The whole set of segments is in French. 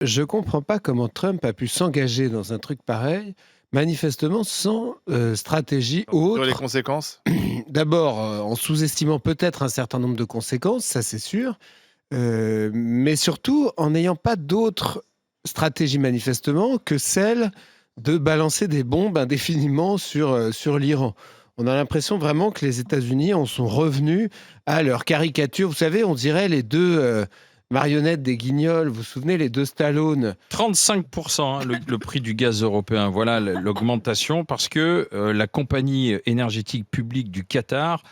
je comprends pas comment Trump a pu s'engager dans un truc pareil, manifestement sans stratégie Sur les autre. conséquences? D'abord, en sous-estimant peut-être un certain nombre de conséquences, ça c'est sûr, mais surtout en n'ayant pas d'autre stratégie manifestement que celle de balancer des bombes indéfiniment sur l'Iran. On a l'impression vraiment que les États-Unis en sont revenus à leur caricature. Vous savez, on dirait les deux marionnettes des Guignols. Vous vous souvenez, les deux Stallone? 35%, hein, le prix du gaz européen. Voilà l'augmentation parce que la compagnie énergétique publique du Qatar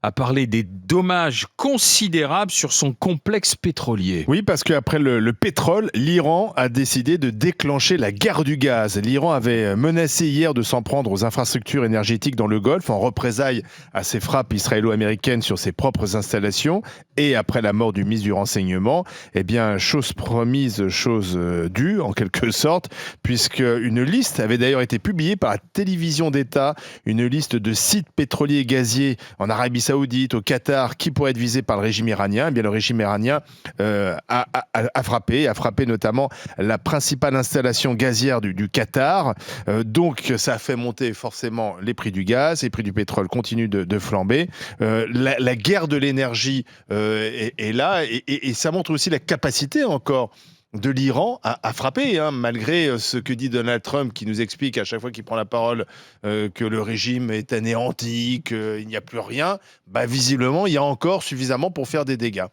a parlé des dommages considérables sur son complexe pétrolier. Oui, parce qu'après le pétrole, l'Iran a décidé de déclencher la guerre du gaz. L'Iran avait menacé hier de s'en prendre aux infrastructures énergétiques dans le Golfe en représailles à ses frappes israélo-américaines sur ses propres installations. Et après la mort du ministre du Renseignement, eh bien, chose promise, chose due en quelque sorte, puisque une liste avait d'ailleurs été publiée par la télévision d'État, une liste de sites pétroliers et gaziers en Arabie Saoudite, au Qatar, qui pourraient être visés par le régime iranien. Eh bien, le régime iranien a frappé notamment la principale installation gazière du Qatar. Donc, ça a fait monter forcément les prix du gaz, les prix du pétrole continuent de flamber. La guerre de l'énergie est là et ça montre aussi la capacité encore de l'Iran à frapper, hein, malgré ce que dit Donald Trump, qui nous explique à chaque fois qu'il prend la parole que le régime est anéanti, qu'il n'y a plus rien. Bah, visiblement, il y a encore suffisamment pour faire des dégâts.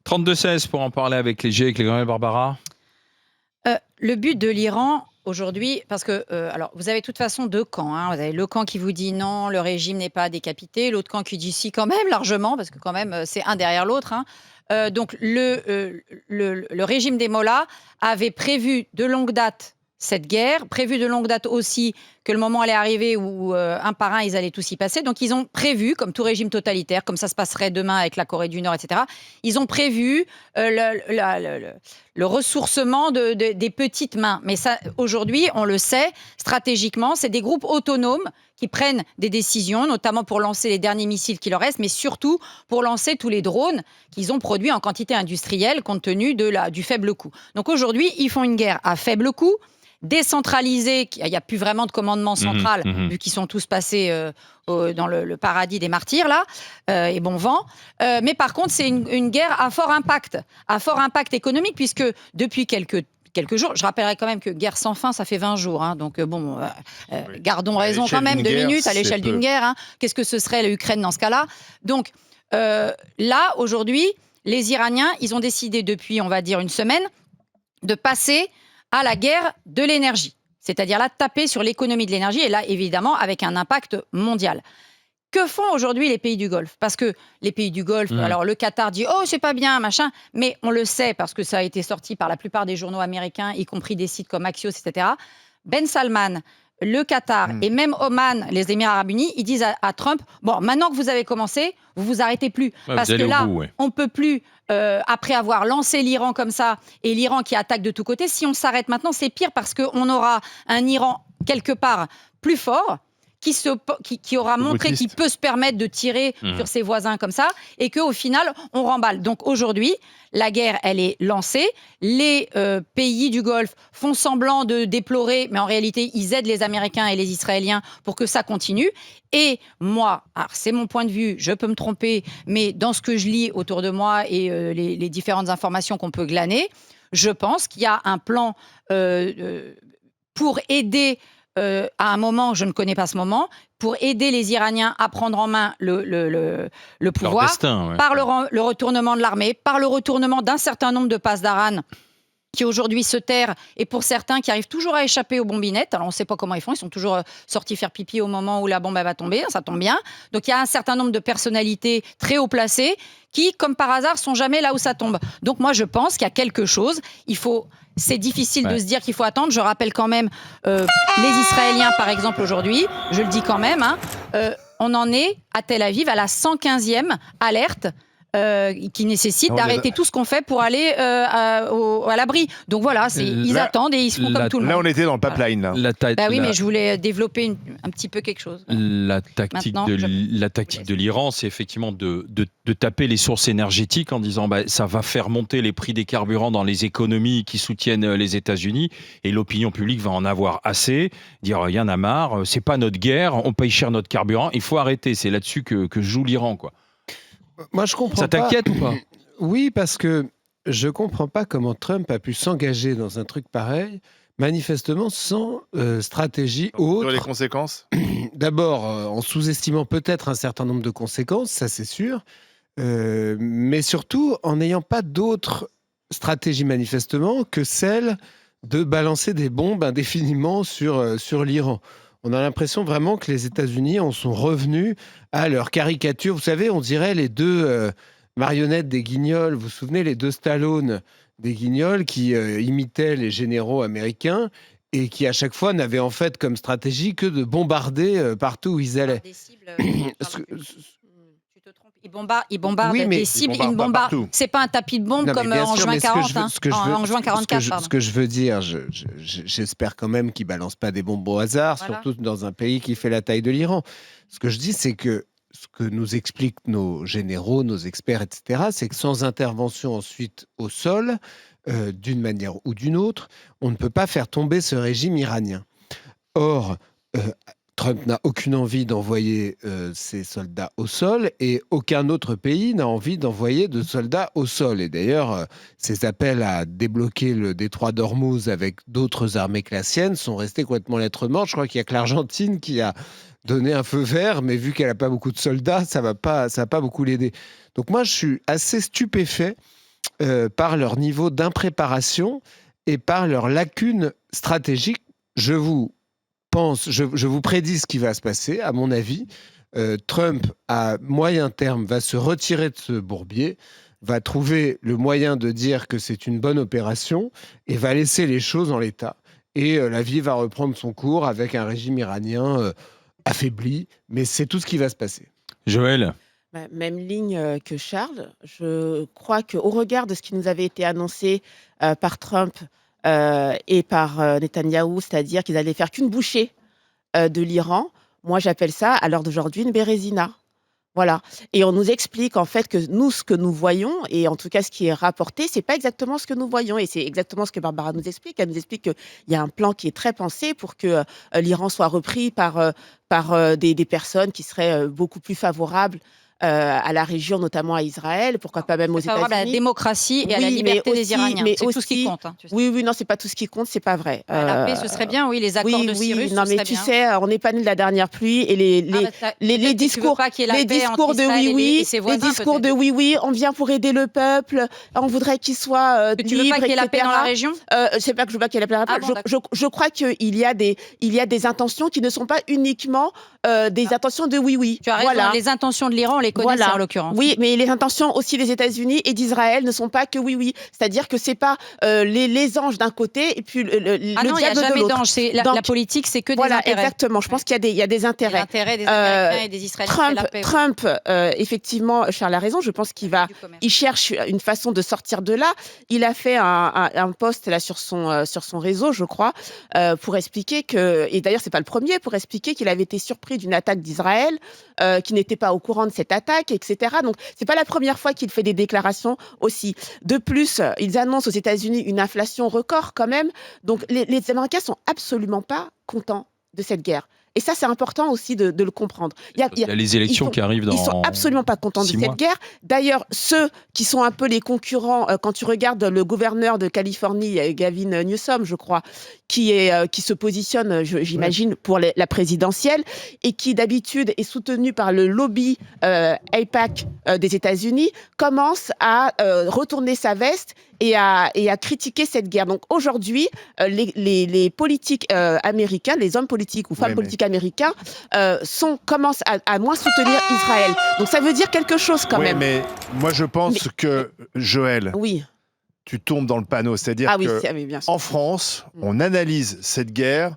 32-16 pour en parler avec les G, avec les grands Barbara. Le but de l'Iran aujourd'hui, parce que alors vous avez de toute façon deux camps. Hein. Vous avez le camp qui vous dit non, le régime n'est pas décapité, l'autre camp qui dit si quand même largement, parce que quand même c'est un derrière l'autre. Hein. Donc le régime des Mollahs avait prévu de longue date cette guerre, prévu de longue date aussi que le moment allait arriver où un par un ils allaient tous y passer. Donc ils ont prévu, comme tout régime totalitaire, comme ça se passerait demain avec la Corée du Nord, etc. Ils ont prévu le ressourcement des petites mains. Mais ça, aujourd'hui, on le sait, stratégiquement, c'est des groupes autonomes qui prennent des décisions, notamment pour lancer les derniers missiles qui leur restent, mais surtout pour lancer tous les drones qu'ils ont produits en quantité industrielle compte tenu du faible coût. Donc aujourd'hui, ils font une guerre à faible coût, décentralisée, il n'y a plus vraiment de commandement central, vu qu'ils sont tous passés dans le paradis des martyrs, là, et bon vent. Mais par contre, c'est une guerre à fort impact économique, puisque depuis quelques jours, je rappellerai quand même que guerre sans fin, ça fait 20 jours. Hein, donc gardons raison quand même, 2 minutes à l'échelle d'une guerre. Hein. Qu'est-ce que ce serait l'Ukraine dans ce cas-là? Donc là, aujourd'hui, les Iraniens, ils ont décidé depuis, on va dire, une semaine, de passer à la guerre de l'énergie. C'est-à-dire là, taper sur l'économie de l'énergie, et là, évidemment, avec un impact mondial. Que font aujourd'hui les pays du Golfe? Parce que les pays du Golfe, alors le Qatar dit « Oh, c'est pas bien, machin », mais on le sait parce que ça a été sorti par la plupart des journaux américains, y compris des sites comme Axios, etc. Ben Salman, le Qatar et même Oman, les Émirats arabes unis, ils disent à Trump « Bon, maintenant que vous avez commencé, vous vous arrêtez plus. Parce que là, on peut plus, après avoir lancé l'Iran comme ça, et l'Iran qui attaque de tous côtés, si on s'arrête maintenant, c'est pire parce qu'on aura un Iran quelque part plus fort, qui aura montré qu'il peut se permettre de tirer sur ses voisins comme ça, et qu'au final, on remballe. Donc aujourd'hui, la guerre, elle est lancée. Les pays du Golfe font semblant de déplorer, mais en réalité, ils aident les Américains et les Israéliens pour que ça continue. Et moi, alors c'est mon point de vue, je peux me tromper, mais dans ce que je lis autour de moi et les différentes informations qu'on peut glaner, je pense qu'il y a un plan pour aider à un moment, je ne connais pas ce moment, pour aider les Iraniens à prendre en main le pouvoir, destin, par le retournement de l'armée, par le retournement d'un certain nombre de pasdaran qui aujourd'hui se terrent, et pour certains qui arrivent toujours à échapper aux bombinettes. Alors on ne sait pas comment ils font, ils sont toujours sortis faire pipi au moment où la bombe va tomber, ça tombe bien. Donc il y a un certain nombre de personnalités très haut placées qui, comme par hasard, sont jamais là où ça tombe. Donc moi je pense qu'il y a quelque chose, c'est difficile de se dire qu'il faut attendre. Je rappelle quand même les Israéliens, par exemple, aujourd'hui, je le dis quand même, on en est à Tel Aviv à la 115e alerte qui nécessite Non, d'arrêter tout ce qu'on fait pour aller à l'abri. Donc voilà, ils Là- attendent et ils se font comme tout le Là, monde. on était dans le pipeline. Là. Bah oui, mais je voulais développer un petit peu quelque chose. La tactique Maintenant, de l'Iran, c'est effectivement de taper les sources énergétiques en disant ça va faire monter les prix des carburants dans les économies qui soutiennent les États-Unis et l'opinion publique va en avoir assez, dire il y en a marre, c'est pas notre guerre, on paye cher notre carburant, il faut arrêter. C'est là-dessus que joue l'Iran, quoi. Moi, je comprends Ça pas. t'inquiète ou pas? Oui, parce que je comprends pas comment Trump a pu s'engager dans un truc pareil, manifestement sans stratégie Sur les autre. conséquences. D'abord, en sous-estimant peut-être un certain nombre de conséquences, ça c'est sûr, mais surtout en n'ayant pas d'autre stratégie manifestement que celle de balancer des bombes indéfiniment sur l'Iran. On a l'impression vraiment que les États-Unis en sont revenus à leur caricature. Vous savez, on dirait les deux marionnettes des Guignols. Vous vous souvenez, les deux Stallone des Guignols qui imitaient les généraux américains et qui, à chaque fois, n'avaient en fait comme stratégie que de bombarder partout où ils allaient. Des cibles, Ce- tu te trompes. Ils bombardent Oui, mais des cibles. ils bombardent pas partout. C'est pas un tapis de bombe Non, mais comme bien en sûr, juin mais 40. En juin ce 44, que je- pardon. ce que je veux dire, j'espère quand même qu'ils ne balancent pas des bombes au hasard, Voilà. surtout dans un pays qui fait la taille de l'Iran. Ce que je dis, c'est que ce que nous expliquent nos généraux, nos experts, etc., c'est que sans intervention ensuite au sol, d'une manière ou d'une autre, on ne peut pas faire tomber ce régime iranien. Or, euh, Trump n'a aucune envie d'envoyer ses soldats au sol et aucun autre pays n'a envie d'envoyer de soldats au sol. Et d'ailleurs, ces appels à débloquer le détroit d'Ormuz avec d'autres armées que la sienne sont restés complètement lettre morte. Je crois qu'il n'y a que l'Argentine qui a donné un feu vert, mais vu qu'elle n'a pas beaucoup de soldats, ça va pas beaucoup l'aider. Donc moi, je suis assez stupéfait par leur niveau d'impréparation et par leurs lacunes stratégiques. Je vous prédis ce qui va se passer, à mon avis. Trump, à moyen terme, va se retirer de ce bourbier, va trouver le moyen de dire que c'est une bonne opération et va laisser les choses en l'état. Et la vie va reprendre son cours avec un régime iranien affaibli, mais c'est tout ce qui va se passer. Joël? Même ligne que Charles. Je crois qu'au regard de ce qui nous avait été annoncé par Trump et par Netanyahou, c'est-à-dire qu'ils allaient faire qu'une bouchée de l'Iran, moi j'appelle ça à l'heure d'aujourd'hui une bérésina. Voilà. Et on nous explique en fait que nous, ce que nous voyons, et en tout cas ce qui est rapporté, c'est pas exactement ce que nous voyons. Et c'est exactement ce que Barbara nous explique. Elle nous explique qu'il y a un plan qui est très pensé pour que l'Iran soit repris par des personnes qui seraient beaucoup plus favorables à la région, notamment à Israël, pourquoi pas même aux États-Unis. Favorable à la démocratie et à la Oui, liberté mais des aussi- Iraniens. mais C'est tout ce qui aussi- compte. Hein, tu sais. Oui, non, c'est pas tout ce qui compte, c'est pas vrai. La paix, ce serait bien, oui, les accords de Cyrus, non, ce mais serait tu bien. sais, on n'est pas né de la dernière pluie et les Peut-être que tu discours, veux pas qu'il y ait la les paix discours entre de Israël oui, et ses les voisins, discours de peut-être. oui, on vient pour aider le peuple, on voudrait qu'il soit Que tu veux libre, pas qu'il y ait la paix dans la etc. région? C'est pas que je veux pas qu'il y ait la paix. Ah bon, je crois qu'il y a des intentions qui ne sont pas uniquement des intentions de oui. Tu as raison, Voilà. les intentions de l'Iran, on les connaît, Voilà. en l'occurrence. Oui, mais les intentions aussi des États-Unis et d'Israël ne sont pas que oui. C'est-à-dire que c'est pas les anges d'un côté et puis le Ah non, il n'y a diable de jamais l'autre. d'ange. La Donc, politique, c'est que des Voilà, intérêts. exactement. Je pense qu'il y a des intérêts. L'intérêt des Américains et des Israéliens, c'est la paix. Trump, effectivement, Charles a raison. Je pense qu'il va. Du commerce. Il cherche une façon de sortir de là. Il a fait un post là sur son réseau, je crois, pour expliquer que, et d'ailleurs c'est pas le premier, pour expliquer qu'il avait été surpris d'une attaque d'Israël, qu'il n'était pas au courant de cette attaque, etc. Donc c'est pas la première fois qu'il fait des déclarations aussi. De plus, ils annoncent aux États-Unis une inflation record quand même. Donc les Américains sont absolument pas contents de cette guerre. Et ça, c'est important aussi de le comprendre. Il y a les élections qui arrivent dans Ils sont absolument pas contents de 6 cette mois. guerre. D'ailleurs, ceux qui sont un peu les concurrents, quand tu regardes le gouverneur de Californie, Gavin Newsom, je crois, qui se positionne, j'imagine, pour la présidentielle, et qui d'habitude est soutenu par le lobby AIPAC des États-Unis, commence à retourner sa veste et à critiquer cette guerre. Donc aujourd'hui, les politiques américains, les hommes politiques ou femmes politiques américains commencent à moins soutenir Israël. Donc ça veut dire quelque chose quand même. Mais moi je pense que, Joël, Oui. tu tombes dans le panneau. C'est-à-dire Ah oui, que bien sûr. en France, on analyse cette guerre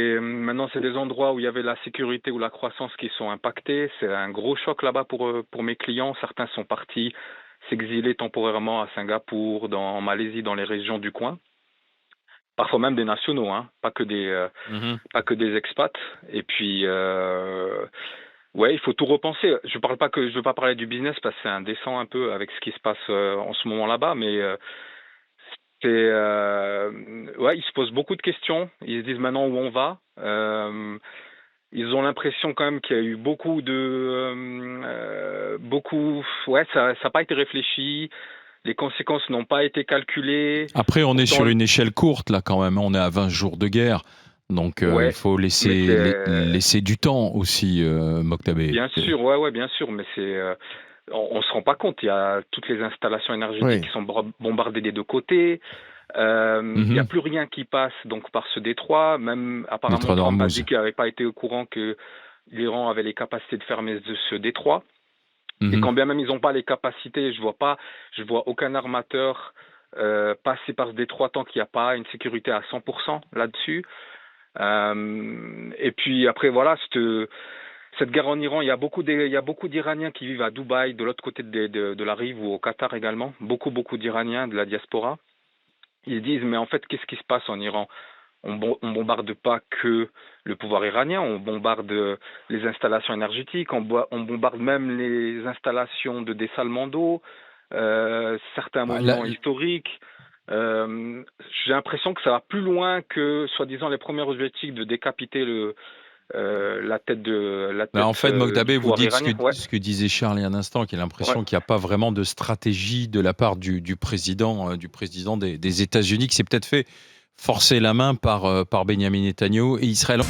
maintenant, c'est des endroits où il y avait la sécurité ou la croissance qui sont impactés. C'est un gros choc là-bas pour mes clients. Certains sont partis s'exiler temporairement à Singapour, en Malaisie, dans les régions du coin. Parfois même des nationaux, hein, pas que des expats. Et puis, ouais, il faut tout repenser. Je veux pas parler du business parce que c'est indécent un peu avec ce qui se passe en ce moment là-bas, mais ouais, ils se posent beaucoup de questions. Ils se disent maintenant où on va. Ils ont l'impression quand même qu'il y a eu ouais, ça n'a pas été réfléchi. Les conséquences n'ont pas été calculées. Après, on est Pourtant, sur une échelle courte, là, quand même. On est à 20 jours de guerre. Donc, ouais, il faut mais laisser du temps aussi, Mokhtabé. bien sûr, ouais, bien sûr, mais on se rend pas compte. Il y a toutes les installations énergétiques Oui. qui sont bombardées des deux côtés. Il n'y a plus rien qui passe donc par ce détroit. Même apparemment, Détroit Trump a d'Ormuz. dit qu'il n'avait pas été au courant que l'Iran avait les capacités de fermer ce détroit. Et quand bien même ils n'ont pas les capacités, je vois aucun armateur passer par ce détroit tant qu'il n'y a pas une sécurité à 100% là-dessus. Et puis après, voilà, cette guerre en Iran, il y a beaucoup d'Iraniens qui vivent à Dubaï, de l'autre côté de la rive, ou au Qatar également. Beaucoup d'Iraniens de la diaspora. Ils disent, mais en fait, qu'est-ce qui se passe en Iran? On bombarde pas que le pouvoir iranien, on bombarde les installations énergétiques, on bombarde même les installations de dessalement d'eau, certains monuments historiques. J'ai l'impression que ça va plus loin que, soi-disant, les premiers objectifs de décapiter la tête En fait, Mokhtabé, du vous pouvoir dites iranien. Ouais. ce que disait Charles il y a un instant, qu'il a l'impression Ouais. qu'il n'y a pas vraiment de stratégie de la part du président des États-Unis, qui s'est peut-être fait forcer la main par Benyamin Netanyahou et Israël.